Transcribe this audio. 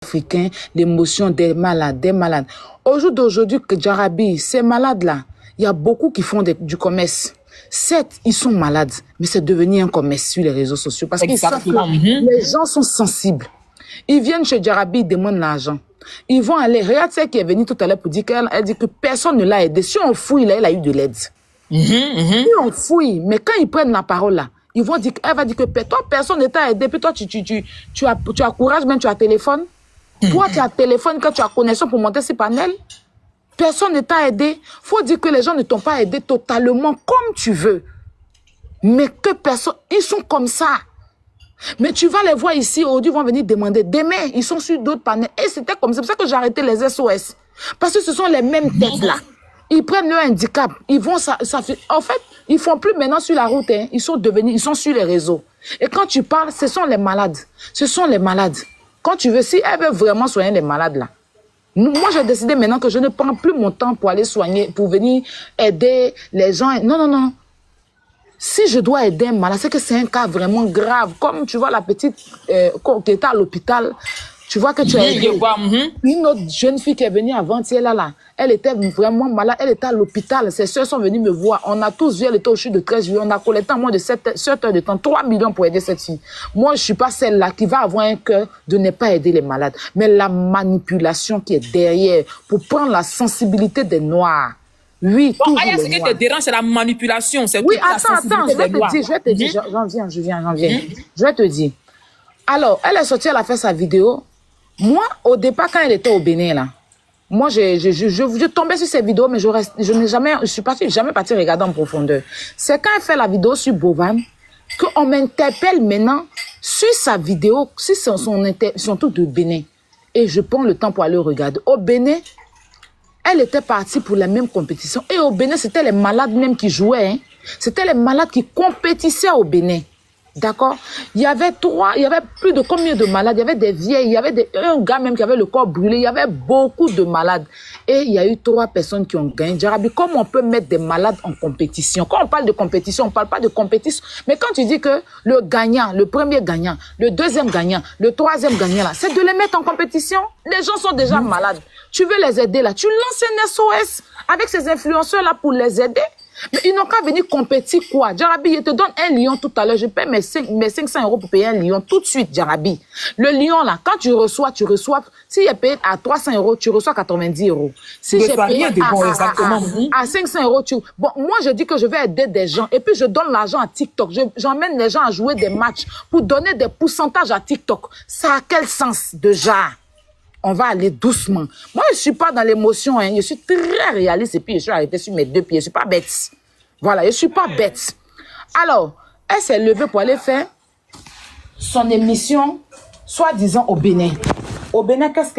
africains, l'émotion des malades, Au jour d'aujourd'hui, que Jarabi, ces malades-là, il y a beaucoup qui font du commerce. Certes, ils sont malades, mais c'est devenu un commerce sur les réseaux sociaux parce que les gens sont sensibles. Ils viennent chez Jarabi, ils demandent l'argent. Ils vont aller. Regarde celle qui est venue tout à l'heure pour dire qu'elle dit que personne ne l'a aidé. Si on fouille, là, elle a eu de l'aide. Si on fouille, mais quand ils prennent la parole là, ils vont dire, elle va dire que toi, personne ne t'a aidé. Puis toi, tu as courage, même tu as téléphone. Toi, tu as téléphone quand tu as connexion pour monter ces panels. Personne ne t'a aidé. Faut dire que les gens ne t'ont pas aidé totalement comme tu veux. Mais que personne, ils sont comme ça. Mais tu vas les voir ici, aujourd'hui, ils vont venir demander. Demain, ils sont sur d'autres panels. Et c'était comme ça. C'est pour ça que j'ai arrêté les SOS. Parce que ce sont les mêmes têtes là. Ils prennent leur handicap. Ils vont, en fait, ils font plus maintenant sur la route. Hein. Ils sont sur les réseaux. Et quand tu parles, ce sont les malades. Ce sont les malades. Quand tu veux, si elle veut vraiment soigner les malades là. Moi, j'ai décidé maintenant que je ne prends plus mon temps pour aller soigner, pour venir aider les gens. Non, non, non. Si je dois aider un malade, c'est que c'est un cas vraiment grave. Comme tu vois la petite qui était à l'hôpital, tu vois que tu as aidé une autre jeune fille qui est venue avant-hier là. Elle était vraiment malade, elle était à l'hôpital. Ses soeurs sont venues me voir. On a tous vu, elle était au CHU de 13 juillet. On a collecté en moins de 7 heures de temps, 3 millions pour aider cette fille. Moi, je ne suis pas celle-là qui va avoir un cœur de ne pas aider les malades. Mais la manipulation qui est derrière pour prendre la sensibilité des Noirs. Oui, bon, Aya, ce qui te dérange, c'est la manipulation. Oui, attends, je vais te dire, j'en viens. Je vais te dire. Alors, elle est sortie, elle a fait sa vidéo. Moi, au départ, quand elle était au Bénin, là, moi, je tombais sur ces vidéos, mais je suis jamais partie regarder en profondeur. C'est quand elle fait la vidéo sur Bovan, qu'on m'interpelle maintenant sur sa vidéo, sur son truc de Bénin. Et je prends le temps pour aller regarder. Au Bénin, elle était partie pour la même compétition. Et au Bénin, c'était les malades même qui jouaient. Hein. C'était les malades qui compétissaient au Bénin. D'accord? Il y avait plus de combien de malades? Il y avait des vieilles, il y avait un gars même qui avait le corps brûlé. Il y avait beaucoup de malades. Et il y a eu 3 personnes qui ont gagné. Jarabi, comment on peut mettre des malades en compétition? Quand on parle de compétition, on ne parle pas de compétition. Mais quand tu dis que le gagnant, le premier gagnant, le deuxième gagnant, le troisième gagnant, là, c'est de les mettre en compétition. Les gens sont déjà malades. Tu veux les aider là. Tu lances un SOS avec ces influenceurs là pour les aider. Mais ils n'ont qu'à venir compétir quoi? Jarabi, je te donne un lion tout à l'heure. Je paie mes 500 € pour payer un lion tout de suite, Jarabi. Le lion là, quand tu reçois, s'il est payé à 300 €, tu reçois 90 €. Si j'ai payé à 500 €, bon, moi je dis que je vais aider des gens et puis je donne l'argent à TikTok. J'emmène les gens à jouer des matchs pour donner des pourcentages à TikTok. Ça a quel sens déjà? On va aller doucement. Moi, je ne suis pas dans l'émotion. Hein. Je suis très réaliste et puis je suis arrêtée sur mes 2 pieds. Je ne suis pas bête. Voilà, je ne suis pas bête. Alors, elle s'est levée pour aller faire son émission, soi-disant au Bénin. Au Bénin, qu'est-ce qu'elle